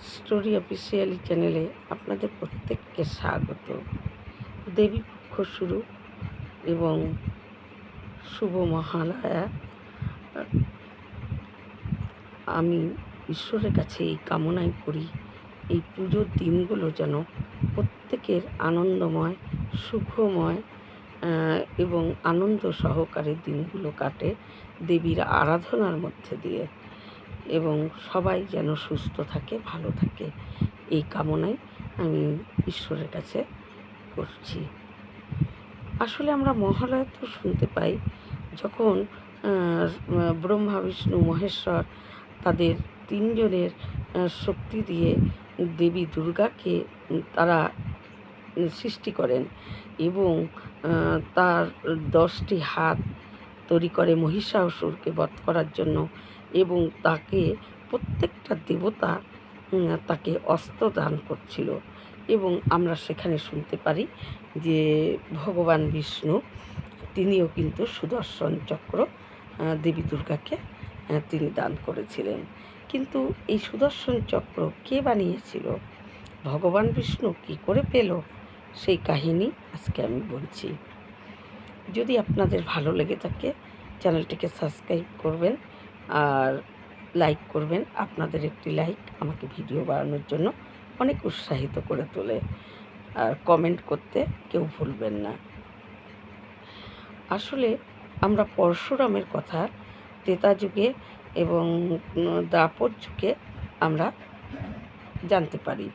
Story officially চ্যানেলে আপনাদের প্রত্যেককে স্বাগত। দেবী পক্ষ শুরু এবং শুভ মহালয়া। আমি ঈশ্বরের কাছে এই কামনাই করি এই পুজোর দিনগুলো যেন প্রত্যেকের আনন্দময়, সুখময় এবং আনন্দ সহকারে দিনগুলো কাটে দেবীর আরাধনার মধ্যে দিয়ে, এবং সবাই যেন সুস্থ থাকে, ভালো থাকে, এই কামনাই আমি ঈশ্বরের কাছে করছি। আসলে আমরা মহালয়া তো শুনতে পাই যখন ব্রহ্মা, বিষ্ণু, মহেশ্বর তাদের তিনজনের শক্তি দিয়ে দেবী দুর্গাকে তারা সৃষ্টি করেন এবং তার 10টি হাত তৈরি করে মহিষাসুরকে বধ করার জন্য, এবং তাকে প্রত্যেকটা দেবতা তাকে অস্ত্র দান করছিল। এবং আমরা সেখানে শুনতে পারি যে ভগবান বিষ্ণু তিনিও কিন্তু সুদর্শন চক্র দেবী দুর্গাকে তিনি দান করেছিলেন। কিন্তু এই সুদর্শন চক্র কে বানিয়েছিল, ভগবান বিষ্ণু কী করে পেল, সেই কাহিনী আজকে আমি বলছি। যদি আপনাদের ভালো লেগে থাকে চ্যানেলটিকে সাবস্ক্রাইব করবেন আর লাইক করবেন। আপনাদের একটি লাইক আমাকে ভিডিও বানানোর জন্য অনেক উৎসাহিত করে তোলে। আর কমেন্ট করতে কেউ ভুলবেন না। আসলে আমরা পরশুরামের কথা ত্রেতা যুগে এবং দ্বাপর যুগে আমরা জানতে পারি,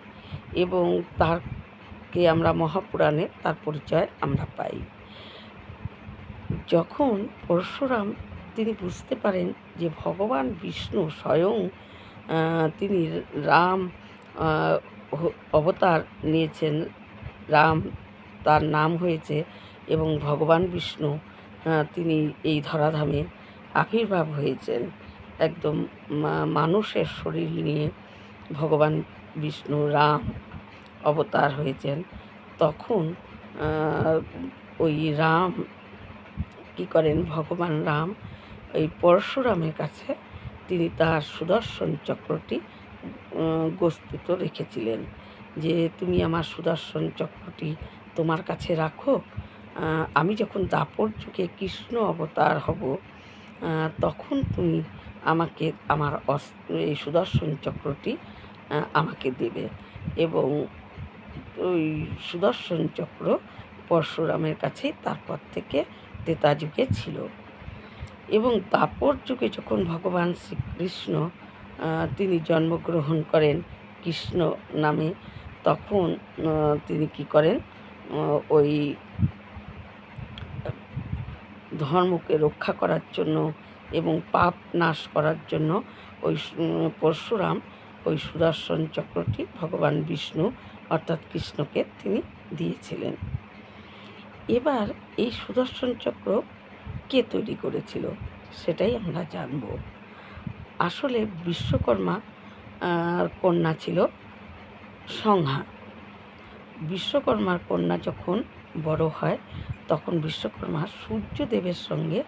এবং তারকে আমরা মহাপুরাণে তার পরিচয় আমরা পাই। যখন পরশুরাম তিনি বুঝতে পারেন যে ভগবান বিষ্ণু স্বয়ং তিনি রাম অবতার নিয়েছেন, রাম তার নাম হয়েছে, এবং ভগবান বিষ্ণু তিনি এই ধরাধামে আবির্ভাব হয়েছেন একদম মানুষের শরীর নিয়ে। ভগবান বিষ্ণু রাম অবতার হয়েছেন। তখন ওই রাম কী করেন, ভগবান রাম ওই পরশুরামের কাছে তিনি তার সুদর্শন চক্রটি গচ্ছিত রেখেছিলেন, যে তুমি আমার সুদর্শন চক্রটি তোমার কাছে রাখো, আমি যখন দ্বাপর যুগে কৃষ্ণ অবতার হব তখন তুমি আমাকে আমার এই সুদর্শন চক্রটি আমাকে দেবে। এবং ওই সুদর্শন চক্র পরশুরামের কাছেই তারপর থেকে ত্রেতা যুগে ছিল। এবং দ্বাপর যুগে যখন ভগবান শ্রীকৃষ্ণ তিনি জন্মগ্রহণ করেন কৃষ্ণ নামে, তখন তিনি কি করেন, ওই ধর্মকে রক্ষা করার জন্য এবং পাপ নাশ করার জন্য ওই পরশুরাম ওই সুদর্শন চক্রটি ভগবান বিষ্ণু অর্থাৎ কৃষ্ণকে তিনি দিয়েছিলেন। এবার এই সুদর্শন চক্র কে তৈরি করেছিল সেটাই আমরা জানব। আসলে বিশ্বকর্মা কন্যা ছিল সংহা। বিশ্বকর্মার কন্যা যখন বড় হয় তখন বিশ্বকর্মা সূর্যদেবের সঙ্গে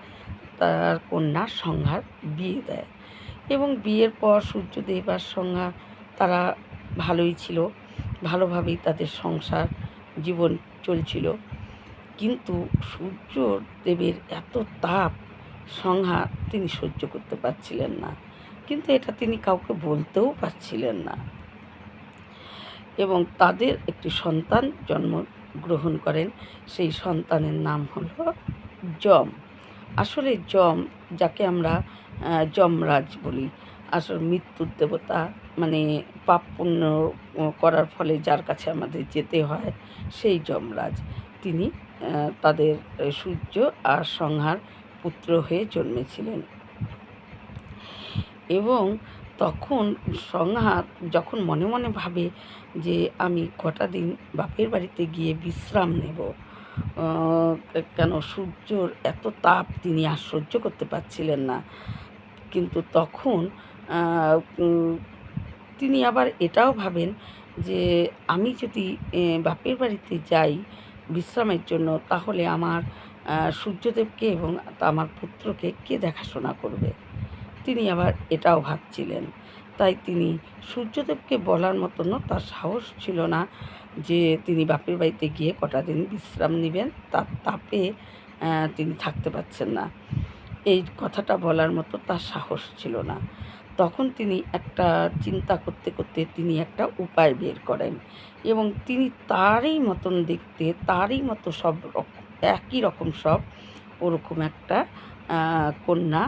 তার কন্যা সংহার বিয়ে দেয়, এবং বিয়ের পর সূর্যদেব আর সংহা তারা ভালোই ছিল, ভালোভাবেই তাদের সংসার জীবন চলছিল। কিন্তু সূর্যদেবের এত তাপ সংহা তিনি সহ্য করতে পারছিলেন না, কিন্তু এটা তিনি কাউকে বলতেও পারছিলেন না। এবং তাদের একটি সন্তান জন্মগ্রহণ করেন, সেই সন্তানের নাম হলো যম। আসলে যম, যাকে আমরা যমরাজ বলি, আসলে মৃত্যুর দেবতা, মানে পাপ পুণ্য করার ফলে যার কাছে আমাদের যেতে হয় সেই যমরাজ, তিনি তাদের সূর্য আর সংহার পুত্র হয়ে জন্মেছিলেন। এবং তখন সংহার যখন মনে মনে ভাবে যে আমি কটা দিন বাপের বাড়িতে গিয়ে বিশ্রাম নেব, কেন সূর্যর এত তাপ তিনি আর সহ্য করতে পারছিলেন না। কিন্তু তখন তিনি আবার এটাও ভাবেন যে আমি যদি বাপের বাড়িতে যাই বিশ্রামের জন্য, তাহলে আমার সূর্যদেবকে এবং আমার পুত্রকে কে দেখাশোনা করবে। তিনি আবার এটাও ভাবছিলেন। তাই তিনি সূর্যদেবকে বলার মতনও তার সাহস ছিল না যে তিনি বাপের বাড়িতে গিয়ে কটা দিন বিশ্রাম নেবেন, তার তাপে তিনি থাকতে পারছেন না, এই কথাটা বলার মতো তার সাহস ছিল না। তখন তিনি একটা চিন্তা করতে করতে তিনি একটা উপায় বের করেন এবং তিনি তারই মতন দেখতে, তারই মতো সব একই রকম সব ওরকম একটা কন্যা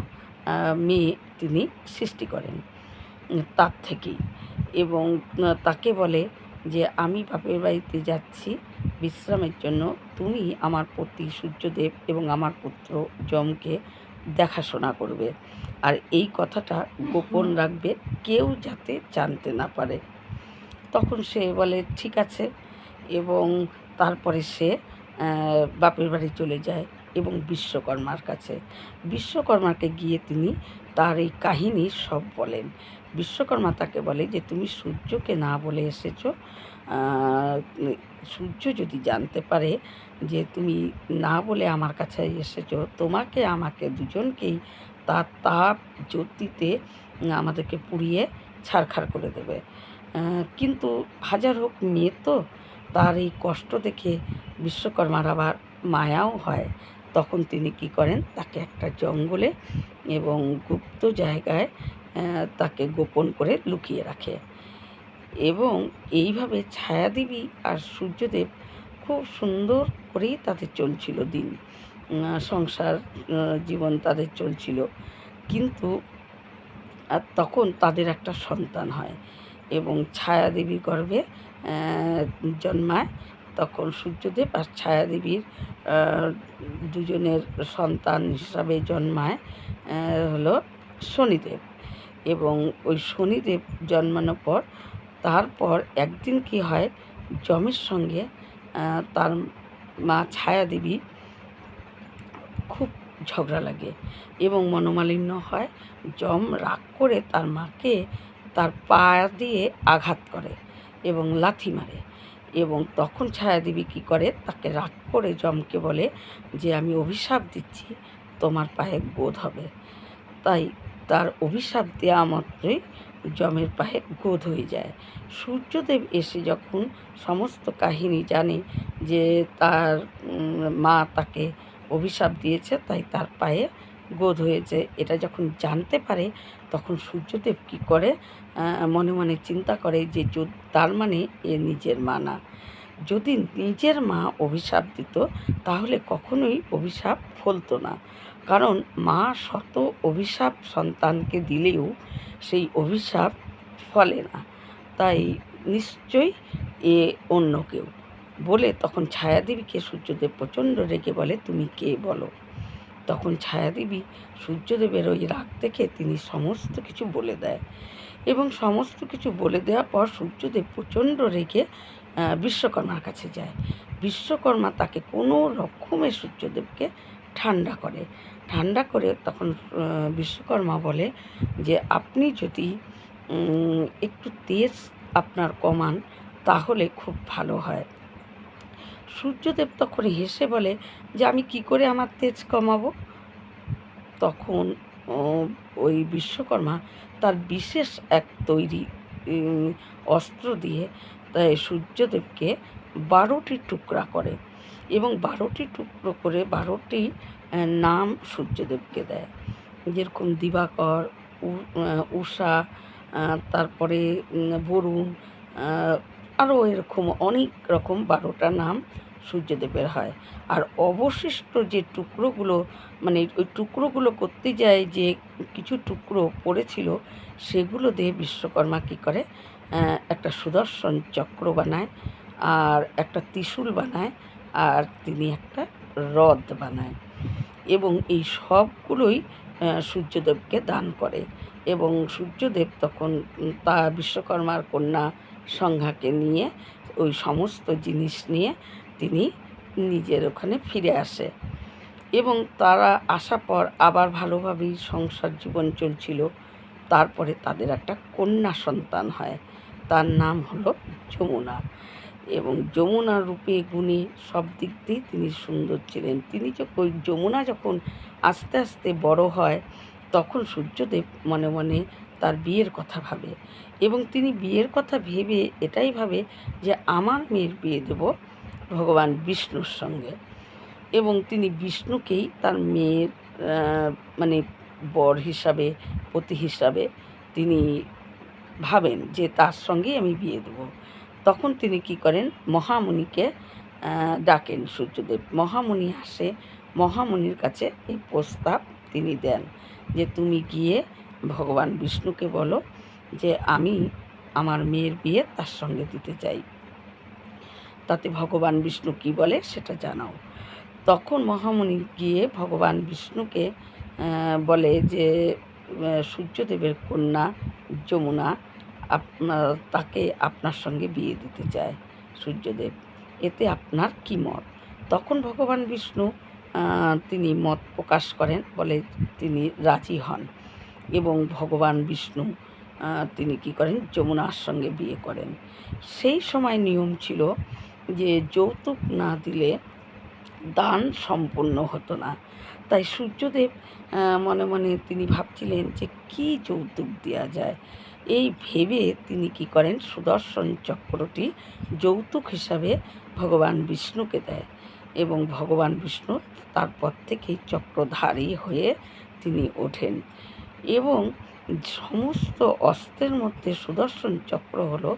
মেয়ে তিনি সৃষ্টি করেন তার থেকেই, এবং তাকে বলে যে আমি বাপের বাড়িতে যাচ্ছি বিশ্রামের জন্য, তুমি আমার পতি সূর্যদেব এবং আমার পুত্র যমকে দেখাশোনা করবে, আর এই কথাটা গোপন রাখবে, কেউ যাতে জানতে না পারে। তখন সে বলে ঠিক আছে, এবং তারপরে সে বাপের বাড়ি চলে যায় এবং বিশ্বকর্মার কাছে, বিশ্বকর্মাকে গিয়ে তিনি তার এই কাহিনী সব বলেন। বিশ্বকর্মা তাকে বলে যে তুমি সূর্যকে না বলে এসেছো, সূর্য যদি জানতে পারে যে তুমি না বলে আমার কাছে এসেছো, তোমাকে আমাকে দুজনকেই তার তাপ জ্যোতিতে আমাদেরকে পুড়িয়ে ছারখার করে দেবে। কিন্তু হাজার হোক মেয়ে তো, তার এই কষ্ট দেখে বিশ্বকর্মার আবার মায়াও হয়। তখন তিনি কি করেন, তাকে একটা জঙ্গলে এবং গুপ্ত জায়গায় তাকে গোপন করে লুকিয়ে রাখে, এবং এইভাবে ছায়াদেবী আর সূর্যদেব খুব সুন্দর করেই তাদের চলছিল দিন, সংসার জীবন তাদের চলছিল। কিন্তু তখন তাদের একটা সন্তান হয় এবং ছায়াদেবীর গর্ভে জন্মায়। তখন সূর্যদেব আর ছায়াদেবীর দুজনের সন্তান হিসাবে জন্মায় হলো শনিদেব, এবং ওই শনিদেব জন্মানোর পর তারপর একদিন কি হয়, যমের সঙ্গে তার মা ছায়াদেবী খুব ঝগড়া লাগে এবং মনোমালিন্য হয়। যম রাগ করে তার মাকে তার পা দিয়ে আঘাত করে এবং লাথি মারে, এবং তখন ছায়াদেবী কী করে, তাকে রাগ করে যমকে বলে যে আমি অভিশাপ দিচ্ছি, তোমার পায়ে গোদ হবে। তাই তার অভিশাপ দেওয়া মাত্রই যমের পায়ে গোদ হয়ে যায়। সূর্যদেব এসে যখন সমস্ত কাহিনী জানে যে তার মা তাকে অভিশাপ দিয়েছে, তাই তার পায়ে গোদ হয়েছে, এটা যখন জানতে পারে, তখন সূর্যদেব কী করে, মনে মনে চিন্তা করে যে তার মানে এ নিজের মা না। যদি নিজের মা অভিশাপ দিত তাহলে কখনোই অভিশাপ ফলতো না, কারণ মা শত অভিশাপ সন্তানকে দিলেও সেই অভিশাপ ফলে না, তাই নিশ্চয়ই এ অন্য কেউ বলে। তখন ছায়াদেবীকে সূর্যদেব প্রচণ্ড রেগে বলে তুমি কে বলো। তখন ছায়াদেবী সূর্যদেবের ওই রাগ দেখে তিনি সমস্ত কিছু বলে দেয়, এবং সমস্ত কিছু বলে দেওয়ার পর সূর্যদেব প্রচণ্ড রেগে বিশ্বকর্মার কাছে যায়। বিশ্বকর্মা তাকে কোনো রকমে সূর্যদেবকে ঠান্ডা করে তখন বিশ্বকর্মা বলে যে আপনি যদি একটু তেজ আপনার কমান তাহলে খুব ভালো হয়। সূর্যদেব তখন হেসে বলে যে আমি কি করে আমার তেজ কমাবো। তখন ওই বিশ্বকর্মা তার বিশেষ এক তৈরি অস্ত্র দিয়ে সূর্যদেবকে 12টি টুকরা করে, এবং 12টি টুকরো করে 12টি নাম সূর্যদেবকে দেয়, যেরকম দিবাকর, উষা, তারপরে বরুণ, আরও এরকম অনেক রকম 12টা নাম সূর্যদেবের হয়। আর অবশিষ্ট যে টুকরোগুলো, মানে ওই টুকরোগুলো করতে যায় যে কিছু টুকরো পড়েছিল, সেগুলো দিয়ে বিশ্বকর্মা কী করে, একটা সুদর্শন চক্র বানায়, আর একটা ত্রিশূল বানায়, আর তিনি একটা রথ বানায়, এবং এই সবগুলোই সূর্যদেবকে দান করে। এবং সূর্যদেব তখন তা বিশ্বকর্মার কন্যা সংজ্ঞাকে নিয়ে ওই সমস্ত জিনিস নিয়ে তিনি নিজের ওখানে ফিরে আসে, এবং তারা আসার পর আবার ভালোভাবেই সংসার জীবন চলছিল। তারপরে তাদের একটা কন্যা সন্তান হয়, তার নাম হলো যমুনা, এবং যমুনার রূপে গুণে সব দিক দিয়ে তিনি সুন্দর ছিলেন। তিনি ওই যমুনা যখন আস্তে আস্তে বড় হয়, তখন সূর্যদেব মনে মনে তার বিয়ের কথা ভাবে এবং তিনি বিয়ের কথা ভেবে এটাই ভাবে যে আমার মেয়ের বিয়ে দেব ভগবান বিষ্ণুর সঙ্গে, এবং তিনি বিষ্ণুকেই তার মেয়ের মানে বর হিসাবে, পতি হিসাবে তিনি ভাবেন যে তার সঙ্গেই আমি বিয়ে দেব। তখন তিনি কি করেন, মহামুনিকে ডাকেন সূর্যদেব। মহামুনি আসে, মহামুনির কাছে এই প্রস্তাব তিনি দেন যে তুমি গিয়ে ভগবান বিষ্ণুকে বলো যে আমি আমার মেয়ের বিয়ে তার সঙ্গে দিতে চাই, তাতে ভগবান বিষ্ণু কী বলে সেটা জানাও। তখন মহামুনি গিয়ে ভগবান বিষ্ণুকে বলে যে সূর্যদেবের কন্যা যমুনা তাকে আপনার সঙ্গে বিয়ে দিতে চায় সূর্যদেব, এতে আপনার কী মত? তখন ভগবান বিষ্ণু তিনি মত প্রকাশ করেন, বলে তিনি রাজি হন এবং ভগবান বিষ্ণু তিনি কী করেন, যমুনার সঙ্গে বিয়ে করেন। সেই সময় নিয়ম ছিল যে যৌতুক না দিলে দান সম্পূর্ণ হতো না। তাই সূর্যদেব মনে মনে তিনি ভাবছিলেন যে কী যৌতুক দেওয়া যায়। এই ভেবে তিনি কী করেন, সুদর্শন চক্রটি যৌতুক হিসাবে ভগবান বিষ্ণুকে দেয় এবং ভগবান বিষ্ণু তারপর থেকেই চক্রধারী হয়ে তিনি ওঠেন এবং সমস্ত অস্ত্রের মধ্যে সুদর্শন চক্র হলো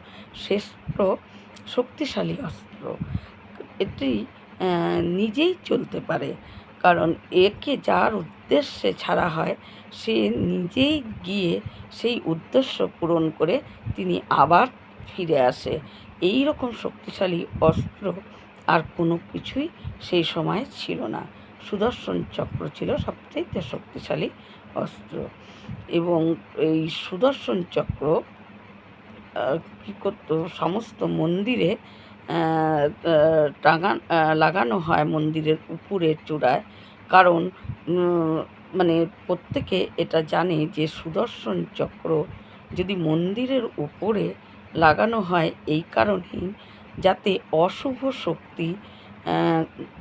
শ্রেষ্ঠ শক্তিশালী অস্ত্র। এটি নিজেই চলতে পারে, কারণ একে যার উদ্দেশ্যে ছাড়া হয় সে নিজেই গিয়ে সেই উদ্দেশ্য পূরণ করে তিনি আবার ফিরে আসে। এই রকম শক্তিশালী অস্ত্র আর কোনো কিছুই সেই সময় ছিল না। সুদর্শন চক্র ছিল সবচেয়ে শক্তিশালী অস্ত্র এবং এই সুদর্শন চক্র কী করতো, সমস্ত মন্দিরে লাগানো হয় মন্দিরের উপরের চূড়ায়, কারণ মানে প্রত্যেকে এটা জানে যে সুদর্শন চক্র যদি মন্দিরের উপরে লাগানো হয় এই কারণেই যাতে অশুভ শক্তি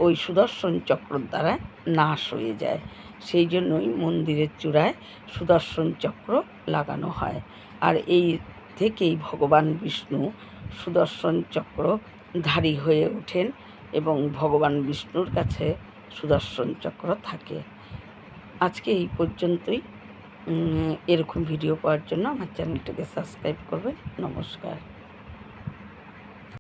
ওই সুদর্শন চক্রর দ্বারা নাশ হয়ে যায়। সেই জন্যই মন্দিরের চূড়ায় সুদর্শন চক্র লাগানো হয়। আর এই থেকেই ভগবান বিষ্ণু সুদর্শন চক্রধারী হয়ে ওঠেন এবং ভগবান বিষ্ণুর কাছে সুদর্শন চক্র থাকে। আজকে এই পর্যন্তই। এরকম ভিডিও পাওয়ার জন্য আমার চ্যানেলটিকে সাবস্ক্রাইব করবেন। নমস্কার।